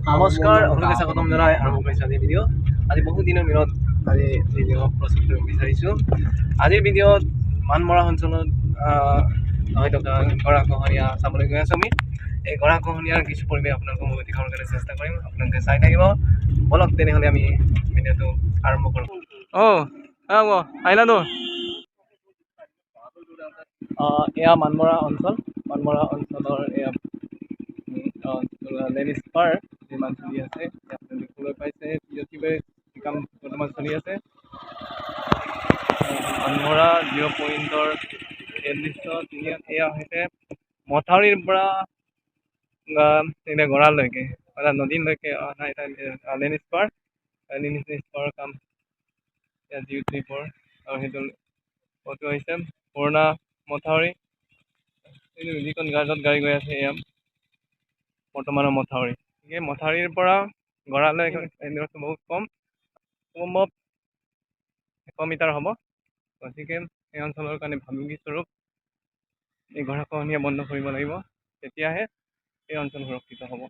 নমস্কাৰ, আপোনালোকে স্বাগতম জনাই আৰম্ভ কৰিছোঁ আজিৰ ভিডিঅ'। আজি বহু দিনৰ মূৰত আজি ভিডিঅ' প্ৰস্তুত কৰিব বিচাৰিছোঁ। আজিৰ ভিডিঅ'ত মানমৰা অঞ্চলত হৈ থকা গৰাখহনীয়া চাবলৈ গৈ আছোঁ আমি। এই গৰাখহনীয়াৰ কিছু পৰিৱেশ আপোনালোকক মই দেখাবৰ কাৰণে চেষ্টা কৰিম। আপোনালোকে চাই থাকিব। বলক তেনেহ'লে আমি ভিডিঅ'টো আৰম্ভ কৰোঁ। আহিলাতো এয়া মানমৰা অঞ্চল। মানমৰা অঞ্চলৰ এয়া লেণ্ডস্পাৰ নিৰ্মাণ চলি আছে। আপুনি দেখিবলৈ পাইছে জিঅ' টিউবে কাম বৰ্তমান চলি আছে। মানমৰা জিৰ' পইণ্টৰ নিৰ্দিষ্ট এয়া হৈছে মথাউৰিৰ পৰা গড়ালৈকে নদীলৈকে অহা এটা লেণ্ডস্পাৰ কাম এয়া জিঅ' টিউবৰ আৰু সেইটো ফটো হৈছে পুৰণা মথাউৰি। যিখন গাৰ্ডত গাড়ী গৈ আছে এয়া বৰ্তমানৰ মথাউৰি। এই মথাউৰিৰ পৰা গড়ালৈ বহুত কম, সম্ভৱ 100 মিটাৰ হ'ব। গতিকে এই অঞ্চলৰ কাৰণে ভাবুকি স্বৰূপ এই গৰাখহনীয়া বন্ধ কৰিব লাগিব, তেতিয়াহে এই অঞ্চল সুৰক্ষিত হ'ব।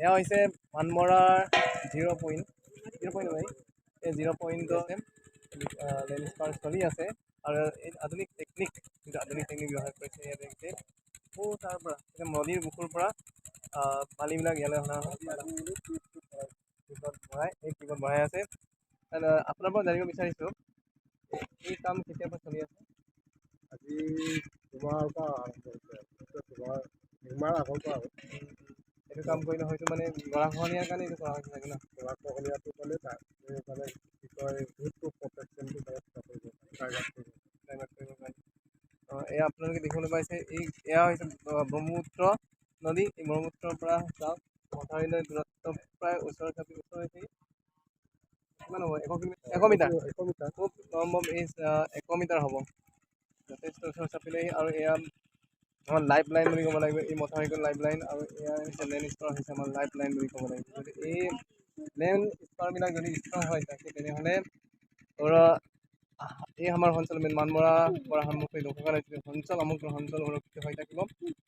এয়া হৈছে মানমৰাৰ জিৰ' পইণ্ট নহয়, এই জিৰ' পইণ্টত লেণ্ডস্পাৰ চলি আছে। আৰু এই আধুনিক টেকনিক ব্যৱহাৰ কৰিছে। ইয়াত দেখিছে তাৰ পৰা নদীৰ বুকুৰ পৰা পানীবিলাক ইয়ালৈ অনা হয়, টিপত ভৰাই আছে। আপোনাৰ পৰা জানিব বিচাৰিছোঁ এই কাম কেতিয়াৰ পৰা চলি আছে? আজি দুমাহৰ পৰা আৰম্ভ হৈছে। দুমাহ আগৰ পৰা এইটো কাম কৰিলে হয়তো মানে গৰাখহনীয়াৰ কাৰণে এইটো কৰা হৈছে চাগে ন? গৰাখহনীয়াটো মানে কি কয় বহুতো প্ৰটেকশ্যনটো এয়া আপোনালোকে দেখিবলৈ পাইছে এয়া হৈছে ব্ৰহ্মপুত্ৰ নদী। এই ব্ৰহ্মপুত্ৰৰ পৰা চাওক মথাউৰিলৈ দূৰত্ব প্ৰায় ওচৰ কিমান হ'ব? 100 মিটাৰ। খুব সম্ভৱ 100 মিটাৰ হ'ব। যথেষ্ট ওচৰ চাপিলে। আৰু এয়া আমাৰ লাইফ লাইন বুলি ক'ব লাগিব। এই মথাউৰিটো লাইফ লাইন, আৰু এয়া হৈছে লেণ্ডস্পাৰ হৈছে আমাৰ লাইফ লাইন বুলি ক'ব লাগিব। যদি এই লেণ্ডস্পাৰবিলাক যদি ষ্ট্ৰং হয় থাকে, তেনেহ'লে এই আমাৰ অঞ্চল মানমৰা পৰা সন্মুখীন অঞ্চল অঞ্চল সুৰক্ষিত হৈ থাকিব।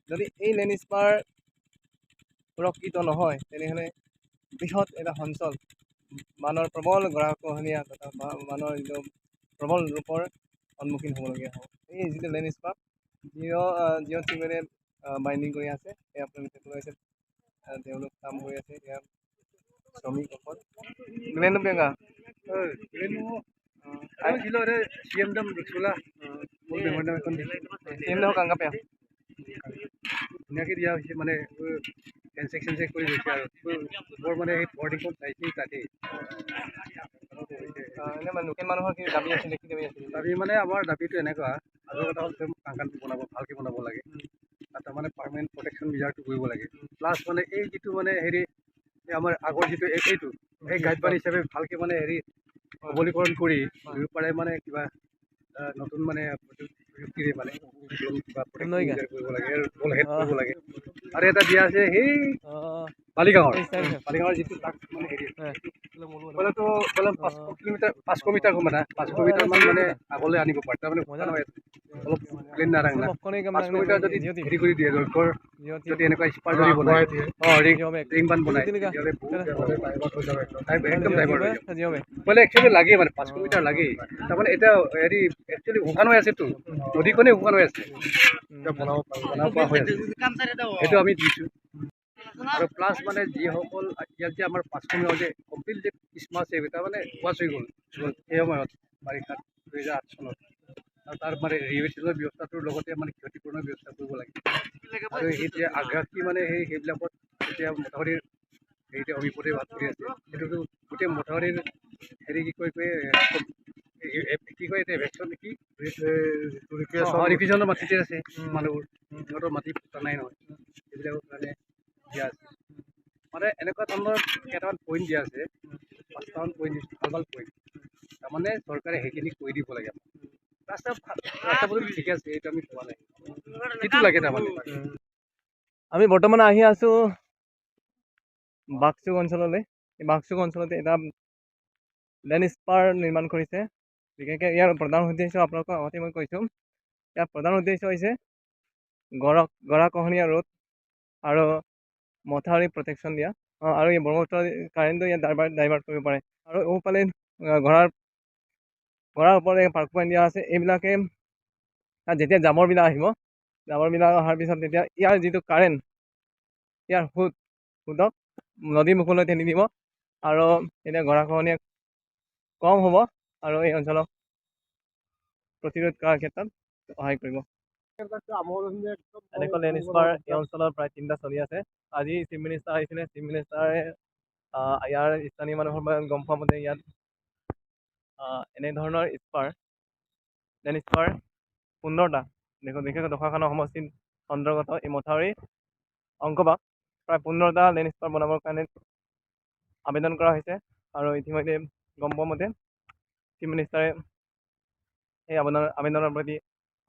যদি এই লেণ্ডস্পাৰ সুৰক্ষিত নহয়, তেনেহ'লে বৃহৎ এটা অঞ্চল মানৰ প্ৰবল গৰাখহনীয়া তথা মানৰ যিটো প্ৰবল ৰূপৰ সন্মুখীন হ'বলগীয়া হ'ব। এই যিটো লেণ্ডস্পাৰ জিঅ' টিউবেৰে বাইণ্ডিং কৰি আছে, এই আপোনালোকে দেখিবলৈ পাইছে। তেওঁলোক কাম কৰি আছে। এতিয়া শ্ৰমিকসকল ধুনীয়াকৈ দিয়া হৈছে, মানে হেণ্ডচেক কৰি গৈছে। আৰু বৰ মানে সেই বৰ্ডিংখন চাইছেই তাতেই লোকেল মানুহৰ কি দাবী আছিল? দাবী মানে আমাৰ দাবীটো এনেকুৱা, আৰু এটা হ'ল কাংকানটো ভালকৈ বনাব লাগে। তাতে মানে পাৰ্মানেণ্ট প্ৰটেকশ্যন মেজাৰটো কৰিব লাগে। প্লাছ মানে এই যিটো মানে হেৰি আমাৰ আগৰ যিটো এইটো এই গাইডলাইন হিচাপে ভালকৈ মানে হেৰি সবলীকৰণ কৰি দুয়োপাৰে মানে কিবা নতুন মানে প্ৰযুক্তিৰে মানে কিবা কৰিব লাগে, কৰিব লাগে। আৰু এটা দিয়া আছে সেই বালিগাঁৱৰ যিটো তাক মানে হেৰি ক'লেতো 500 মিটাৰ মানে 500 মিটাৰ মানে আগলৈ আনিব পাৰে। তাৰমানে অলপ প্লেন নাৰাখে না, 500 মিটাৰ যদি হেৰি কৰি দিয়ে, যদি এনেকুৱা স্পাৰ যদি বনাই ৰিং বান্ধ বনাই, তেতিয়াহ'লে একদম ড্ৰাইভাৰ মানে একচুৱেলি লাগেই, মানে 500 মিটাৰ লাগেই। তাৰমানে এতিয়া হেৰি একচুৱেলি শুকান হৈ আছেতো, নদীখনেই শুকান হৈ আছে, বনাব পৰা হৈ আছে, সেইটো আমি দিছোঁ। আৰু প্লাছ মানে যিসকল ইয়াত যে আমাৰ 500 মিটাৰ যে কমপ্লিট যে স্মাৰ্ট ছেভ এটা মানে ৱাছ হৈ গ'ল সেই সময়ত বাৰিষাত 2008 চনত। আৰু তাৰ মানে ৰিভেশ্যনৰ ব্যৱস্থাটোৰ লগতে মানে ক্ষতিপূৰণৰ ব্যৱস্থা কৰিব লাগে। আৰু এতিয়া আগ্ৰাসী মানে সেইবিলাকত এতিয়া মথাউৰিৰ হেৰিতে অভিপতে বাস কৰি আছে। সেইটোতো গোটেই মথাউৰিৰ হেৰি কি কয় এতিয়া ভেকচন নেকি ৰিভিজনৰ মাটিতে আছে মানুহবোৰ, সিহঁতৰ মাটি পোতা নাই নহয়, সেইবিলাকৰ কাৰণে দিয়া আছে। মানে এনেকুৱা ধৰণৰ কেইটামান পইণ্ট দিয়া আছে, 5টামান পইণ্ট দিছোঁ, ভাল পইণ্ট। তাৰমানে চৰকাৰে সেইখিনি কৰি দিব লাগে। ৰাস্তা পদূলি ঠিকে আছে, এইটো আমি পোৱা নাই, সেইটো লাগে তাৰমানে। আমি বৰ্তমান আহি আছোঁ বাক্সুক অঞ্চললৈ। এই বাক্সুক অঞ্চলতে এটা লেণ্ডস্পাৰ নিৰ্মাণ কৰিছে। বিশেষকৈ ইয়াৰ প্ৰধান উদ্দেশ্য আপোনালোকক আগতে মই কৈছোঁ, ইয়াৰ প্ৰধান উদ্দেশ্য হৈছে গৰাখহনীয়া ৰোধ আৰু মথাউৰি প্ৰটেকশ্যন দিয়া, আৰু এই ব্ৰহ্মপুত্ৰ কাৰেণ্টটো ইয়াত ডাইভাৰ্ট কৰিব পাৰে। আৰু ওফালে ঘোঁৰাৰ ওপৰত পাৰ্ক পইণ্ট দিয়া আছে। এইবিলাকে যেতিয়া জাবৰবিলাক আহিব, জাবৰবিলাক অহাৰ পিছত তেতিয়া ইয়াৰ যিটো কাৰেণ্ট, ইয়াৰ সোঁতক নদীৰ মুখলৈ ঠেলি দিব, আৰু তেতিয়া গৰাখহনীয়া কম হ'ব আৰু এই অঞ্চলক প্ৰতিৰোধ কৰাৰ ক্ষেত্ৰত সহায় কৰিব। এনেকৈ লেণ্ডস্পাৰ এই অঞ্চলত প্ৰায় 3টা চলি আছে। আজি চিফ মিনিষ্টাৰ আহিছিলে। চিফ মিনিষ্টাৰে ইয়াৰ স্থানীয় মানুহৰ পৰা গম পোৱা মতে ইয়াত এনেধৰণৰ লেণ্ডস্পাৰ 15টা বিশেষকৈ দশাখানৰ সমষ্টিত অন্তৰ্গত এই মথাউৰি অংশভাগ প্ৰায় 15টা লেণ্ডস্পাৰ বনাবৰ কাৰণে আবেদন কৰা হৈছে। আৰু ইতিমধ্যে গম পোৱা মতে চিফ মিনিষ্টাৰে এই আবেদনৰ প্ৰতি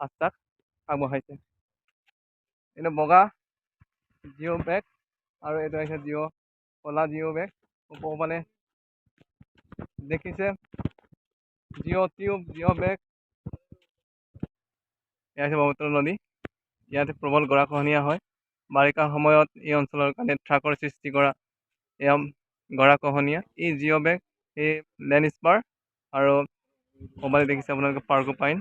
আশ্বাস আগবঢ়াইছে। এইটো বগা জিঅ' বেগ আৰু এইটো হৈছে ক'লা জিঅ' বেগ। ওপৰফালে দেখিছে জিঅ' টিউব জিঅ' বেগ। এয়া হৈছে ব্ৰহ্মপুত্ৰ নদী। ইয়াত প্ৰবল গৰাখহনীয়া হয়। বাৰিষাৰ সময়ত এই অঞ্চলৰ কাৰণে ট্ৰাকৰ সৃষ্টি কৰা এয়া গৰাখহনীয়া। এই জিঅ' বেগ, এই লেণ্ডস্পাৰ, আৰু মোবাইল দেখিছে আপোনালোকে পাৰ্কো পাইন,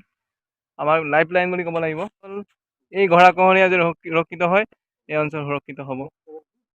আমাৰ লাইফ লাইন বুলি ক'ব লাগিব। এই গৰাখহনীয়া যদি সুৰক্ষিত হয়, এই অঞ্চল সুৰক্ষিত হ'ব।